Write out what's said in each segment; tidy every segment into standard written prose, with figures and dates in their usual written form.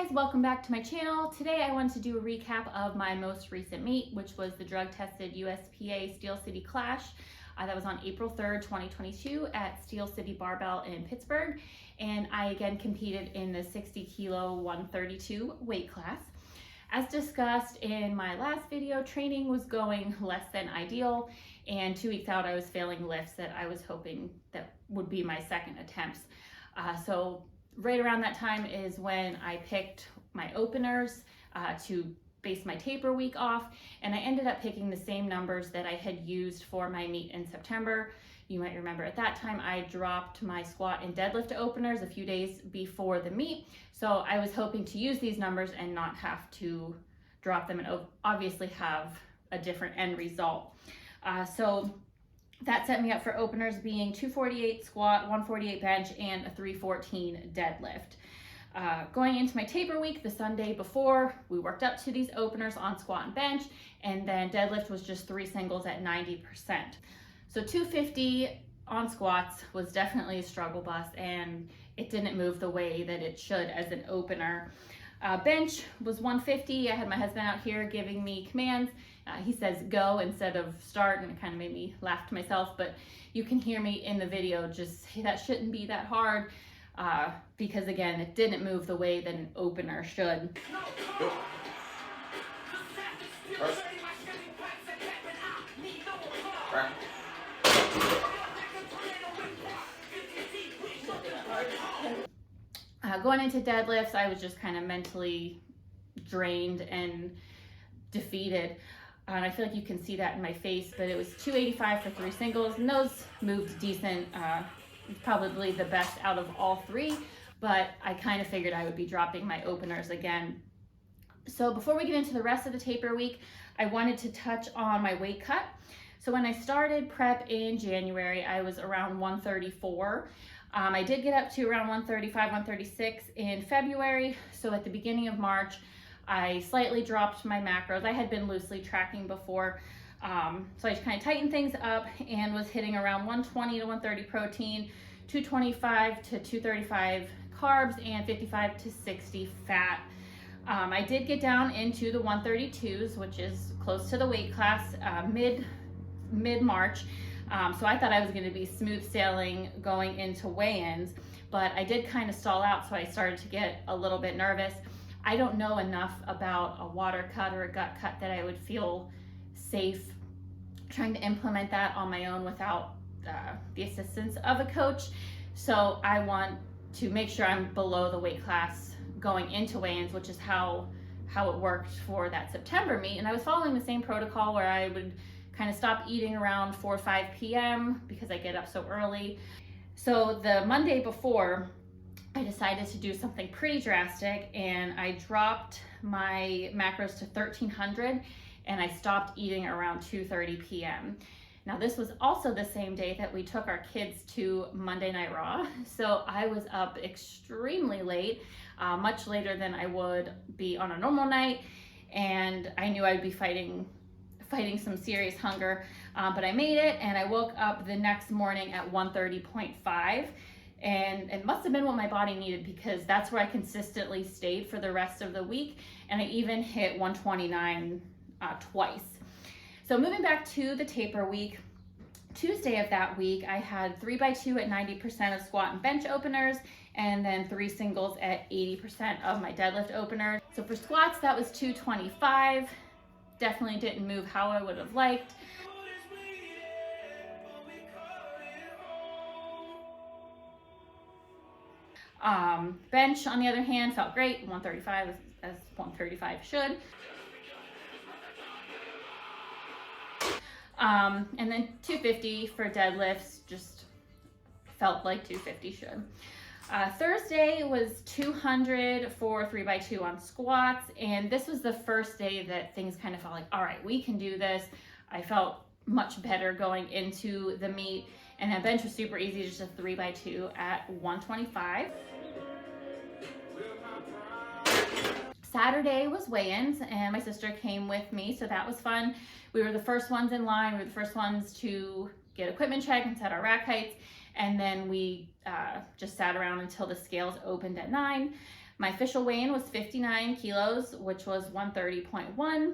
Hey guys, welcome back to my channel. Today I wanted to do a recap of my most recent meet, which was the drug-tested USPA Steel City Clash. That was on April 3rd, 2022 at Steel City Barbell in Pittsburgh. And I again competed in the 60 kilo 132 weight class. As discussed in my last video, training was going less than ideal, and 2 weeks out I was failing lifts that I was hoping that would be my second attempts. So right around that time is when I picked my openers to base my taper week off, and I ended up picking the same numbers that I had used for my meet in September. You might remember at that time I dropped my squat and deadlift openers a few days before the meet, so I was hoping to use these numbers and not have to drop them and obviously have a different end result. So that set me up for openers being 248 squat, 148 bench, and a 314 deadlift. Going into my taper week, the Sunday before, we worked up to these openers on squat and bench, and then deadlift was just 3 singles at 90%. So 250 on squats was definitely a struggle bus, and it didn't move the way that it should as an opener. Bench was 150. I had my husband out here giving me commands. He says go instead of start, and it kind of made me laugh to myself, but you can hear me in the video just say that shouldn't be that hard, because again, it didn't move the way that an opener should. Going into deadlifts, I was just kind of mentally drained and defeated. And I feel like you can see that in my face, but it was 285 for 3 singles, and those moved decent. Probably the best out of all 3, but I kind of figured I would be dropping my openers again. So before we get into the rest of the taper week, I wanted to touch on my weight cut. So when I started prep in January, I was around 134. I did get up to around 135, 136 in February. So at the beginning of March, I slightly dropped my macros. I had been loosely tracking before, so I just kind of tightened things up and was hitting around 120 to 130 protein, 225 to 235 carbs, and 55 to 60 fat. I did get down into the 132s, which is close to the weight class, mid-March. So I thought I was going to be smooth sailing going into weigh-ins, but I did kind of stall out, so I started to get a little bit nervous. I don't know enough about a water cut or a gut cut that I would feel safe trying to implement that on my own without the assistance of a coach. So I want to make sure I'm below the weight class going into weigh-ins, which is how it worked for that September meet. And I was following the same protocol where I would kind of stop eating around 4 or 5 p.m. because I get up so early. So the Monday before, I decided to do something pretty drastic, and I dropped my macros to 1300, and I stopped eating around 2:30 p.m. Now this was also the same day that we took our kids to Monday Night Raw, so I was up extremely late, much later than I would be on a normal night, and I knew I'd be fighting some serious hunger, but I made it, and I woke up the next morning at 130.5. And it must have been what my body needed, because that's where I consistently stayed for the rest of the week, and I even hit 129 twice. So moving back to the taper week, Tuesday of that week, I had 3x2 at 90% of squat and bench openers, and then 3 singles at 80% of my deadlift openers. So for squats, that was 225. Definitely didn't move how I would have liked. Bench, on the other hand, felt great. 135 as 135 should. And then 250 for deadlifts, just felt like 250 should. Thursday was 200 for 3x2 on squats, and this was the first day that things kind of felt like, all right, we can do this. I felt much better going into the meet, and then bench was super easy, just a 3x2 at 125. Saturday was weigh-ins, and my sister came with me, so that was fun. We were the first ones in line. We were the first ones to get equipment check and set our rack heights, and then we just sat around until the scales opened at 9. My official weigh-in was 59 kilos, which was 130.1.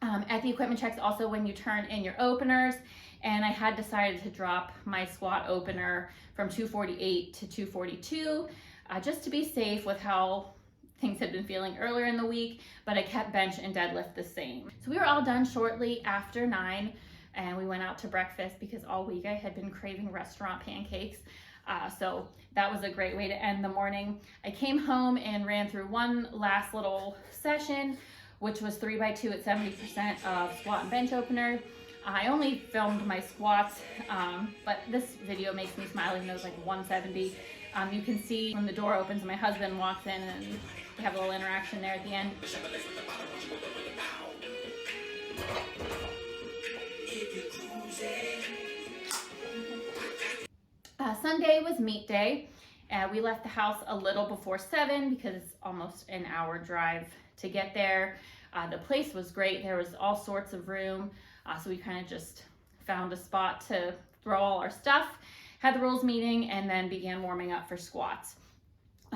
At the equipment checks, also when you turn in your openers, and I had decided to drop my squat opener from 248 to 242, just to be safe with how things had been feeling earlier in the week, but I kept bench and deadlift the same. So we were all done shortly after 9, and we went out to breakfast because all week I had been craving restaurant pancakes. So that was a great way to end the morning. I came home and ran through one last little session, which was 3x2 at 70% of squat and bench opener. I only filmed my squats, but this video makes me smile even though it was like 170. You can see when the door opens and my husband walks in, and we have a little interaction there at the end. Sunday was meet day. We left the house a little before 7 because it's almost an hour drive to get there. The place was great. There was all sorts of room. So we kind of just found a spot to throw all our stuff, had the rules meeting, and then began warming up for squats.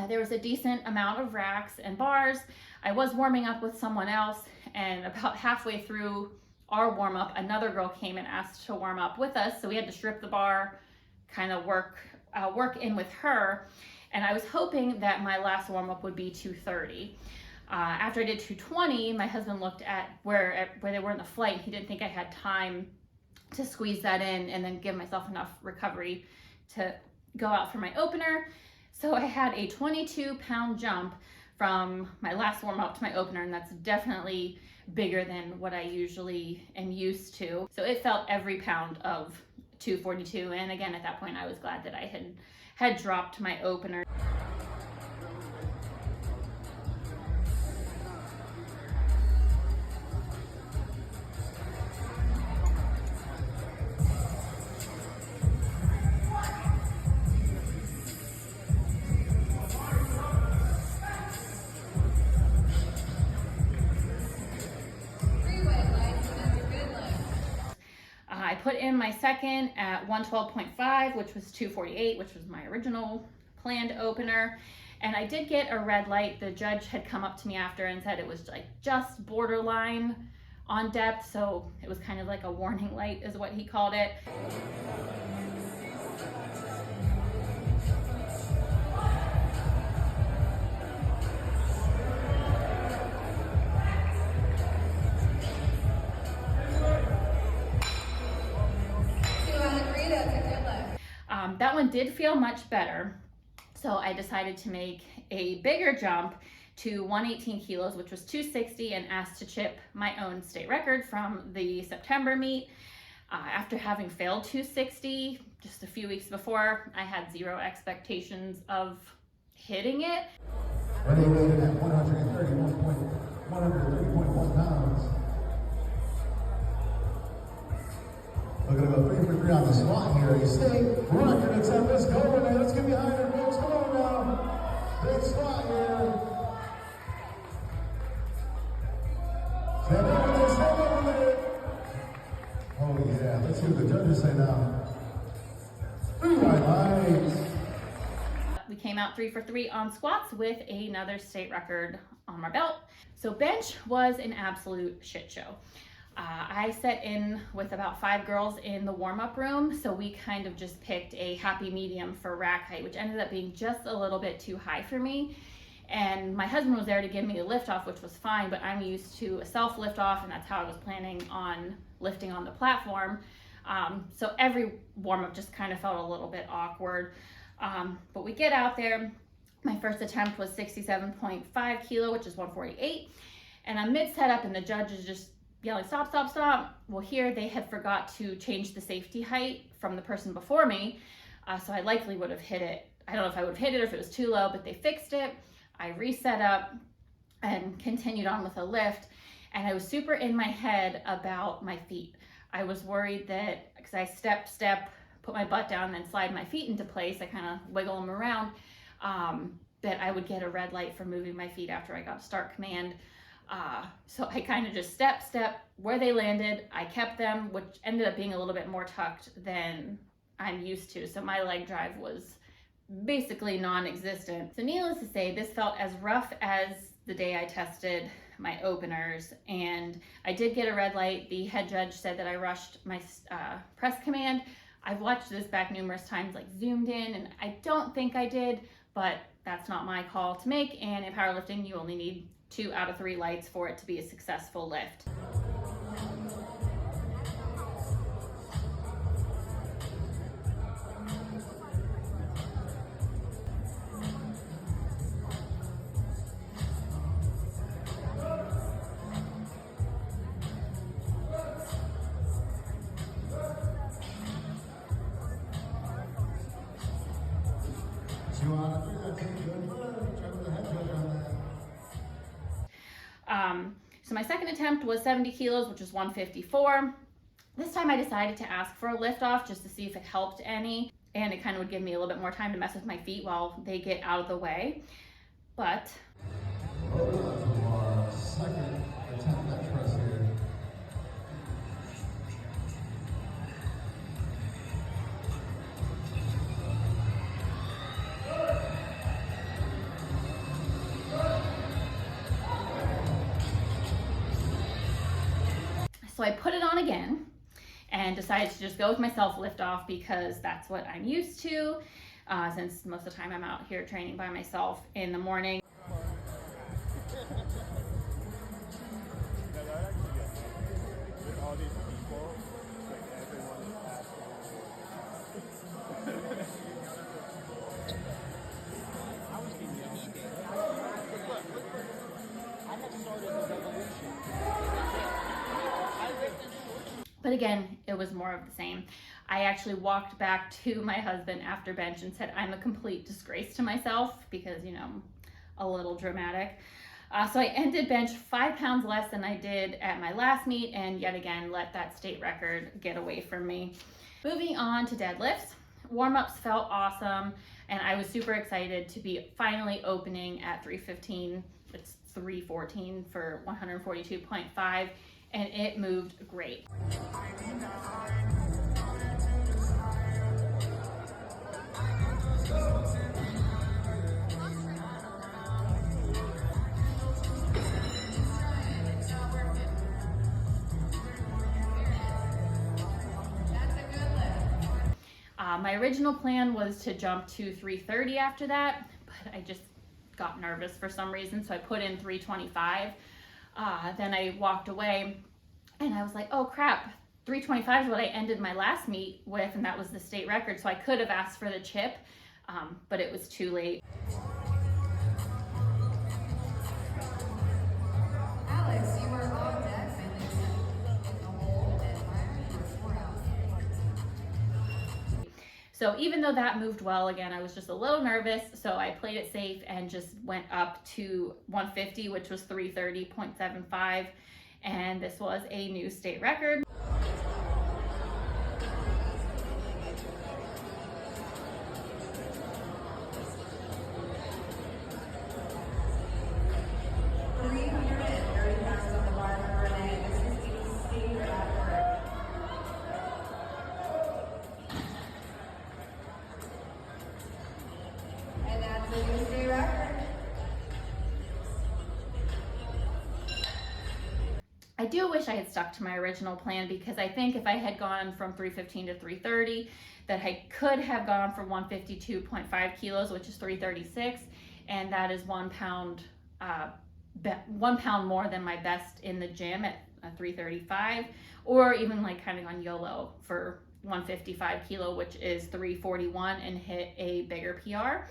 There was a decent amount of racks and bars. I was warming up with someone else, and about halfway through our warm up, another girl came and asked to warm up with us. So we had to strip the bar, kind of work in with her. And I was hoping that my last warm up would be 230. After I did 220, my husband looked at where they were in the flight. He didn't think I had time to squeeze that in and then give myself enough recovery to go out for my opener. So I had a 22-pound jump from my last warm up to my opener, and that's definitely bigger than what I usually am used to. So it felt every pound of 242, and again, at that point, I was glad that I had dropped my opener. I put in my second at 112.5, which was 248, which was my original planned opener. And I did get a red light. The judge had come up to me after and said it was like just borderline on depth. So it was kind of like a warning light is what he called it. That one did feel much better. So I decided to make a bigger jump to 118 kilos, which was 260, and asked to chip my own state record from the September meet. After having failed 260 just a few weeks before, I had zero expectations of hitting it. Ready weighted at 130.1 pounds. We're going to go 3 for 3 on the squat here. You stay, run, and accept. Let's go, man. Let's get behind it, folks. Come on now. Big squat here. Stand up with it, stand up with it. Oh, yeah. Let's see what the judges say now. 3 white lights. We came out 3 for 3 on squats with another state record on my belt. So bench was an absolute shit show. I set in with about 5 girls in the warm-up room, so we kind of just picked a happy medium for rack height, which ended up being just a little bit too high for me. And my husband was there to give me a lift off, which was fine, but I'm used to a self lift off, and that's how I was planning on lifting on the platform. So every warm-up just kind of felt a little bit awkward. But we get out there. My first attempt was 67.5 kilo, which is 148. And I'm mid setup, and the judge is just yelling, stop, stop, stop. Well, here they had forgot to change the safety height from the person before me. So I likely would have hit it. I don't know if I would have hit it or if it was too low, but they fixed it. I reset up and continued on with a lift. And I was super in my head about my feet. I was worried that, because I step, put my butt down, then slide my feet into place, I kind of wiggle them around, that I would get a red light for moving my feet after I got start command. So I kind of just step where they landed. I kept them, which ended up being a little bit more tucked than I'm used to. So my leg drive was basically non-existent. So needless to say, this felt as rough as the day I tested my openers, and I did get a red light. The head judge said that I rushed my press command. I've watched this back numerous times, like zoomed in, and I don't think I did, but that's not my call to make. And in powerlifting, you only need 2 out of 3 lights for it to be a successful lift. So my second attempt was 70 kilos, which was 154. This time I decided to ask for a lift off just to see if it helped any, and it kind of would give me a little bit more time to mess with my feet while they get out of the way. But our second attempt at press here. so I put it on again and decided to just go with my self lift off because that's what I'm used to, since most of the time I'm out here training by myself in the morning. But again, it was more of the same. I actually walked back to my husband after bench and said, I'm a complete disgrace to myself because, you know, a little dramatic. So I ended bench 5 pounds less than I did at my last meet, and yet again, let that state record get away from me. Moving on to deadlifts. Warm-ups felt awesome, and I was super excited to be finally opening at 315. It's 314 for 142.5. And it moved great. My original plan was to jump to 330 after that, but I just got nervous for some reason, so I put in 325. Then I walked away and I was like, oh crap, 325 is what I ended my last meet with, and that was the state record. So I could have asked for the chip, but it was too late. Alex, you were on deck in the hole and you were 4 out. So even though that moved well, again, I was just a little nervous, so I played it safe and just went up to 150, which was 330.75, and this was a new state record. I do wish I had stuck to my original plan, because I think if I had gone from 315 to 330, that I could have gone for 152.5 kilos, which is 336, and that is 1 pound, 1 pound more than my best in the gym at 335, or even like kind of on YOLO for 155 kilo, which is 341, and hit a bigger PR.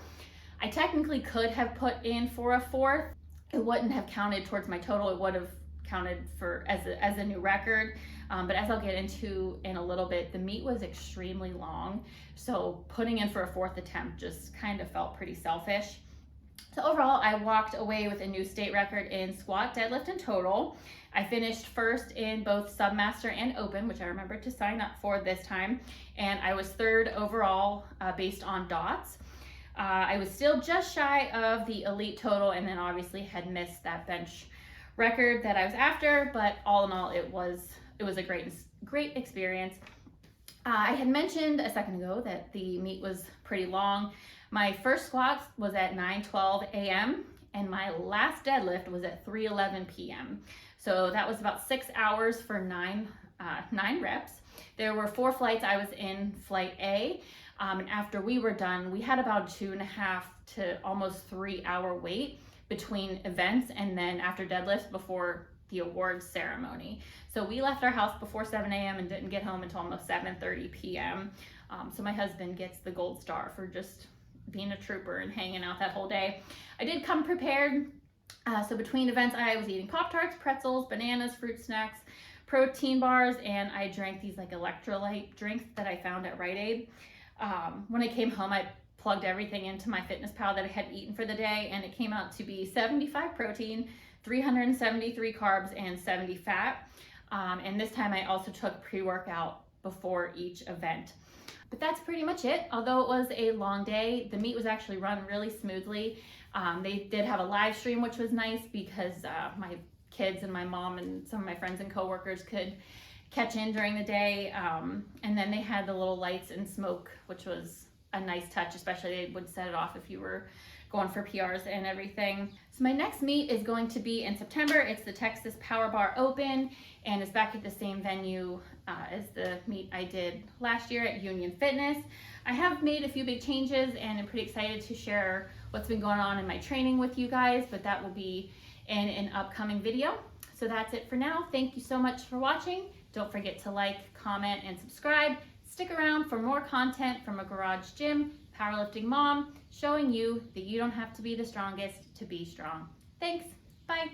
I technically could have put in for a 4th. It wouldn't have counted towards my total. It would have counted for as a new record, but as I'll get into in a little bit, the meet was extremely long, so putting in for a 4th attempt just kind of felt pretty selfish. So overall, I walked away with a new state record in squat, deadlift, and total. I finished first in both Submaster and Open, which I remembered to sign up for this time, and I was 3rd overall based on dots. I was still just shy of the elite total, and then obviously had missed that bench record that I was after, but all in all, it was a great experience. I had mentioned a second ago that the meet was pretty long. My first squat was at 9:12 a.m. and my last deadlift was at 3:11 p.m. So that was about 6 hours for nine reps. There were 4 flights. I was in flight A. And after we were done, we had about 2.5 to almost 3 hour wait between events and then after deadlifts before the awards ceremony. So we left our house before 7 a.m. and didn't get home until almost 7:30 p.m. So my husband gets the gold star for just being a trooper and hanging out that whole day. I did come prepared. So between events, I was eating Pop-Tarts, pretzels, bananas, fruit snacks, protein bars, and I drank these like electrolyte drinks that I found at Rite Aid. When I came home, I plugged everything into MyFitnessPal that I had eaten for the day, and it came out to be 75 protein, 373 carbs, and 70 fat. And this time I also took pre-workout before each event. But that's pretty much it. Although it was a long day, the meet was actually run really smoothly. They did have a live stream, which was nice because my kids and my mom and some of my friends and coworkers could catch in during the day. And then they had the little lights and smoke, which was a nice touch, especially they would set it off if you were going for PRs and everything. So my next meet is going to be in September. It's the Texas Power Bar Open, and it's back at the same venue as the meet I did last year at Union Fitness. I have made a few big changes and I'm pretty excited to share what's been going on in my training with you guys, but that will be in an upcoming video. So that's it for now. Thank you so much for watching. Don't forget to like, comment, and subscribe. Stick around for more content from a garage gym, powerlifting mom, showing you that you don't have to be the strongest to be strong. Thanks. Bye.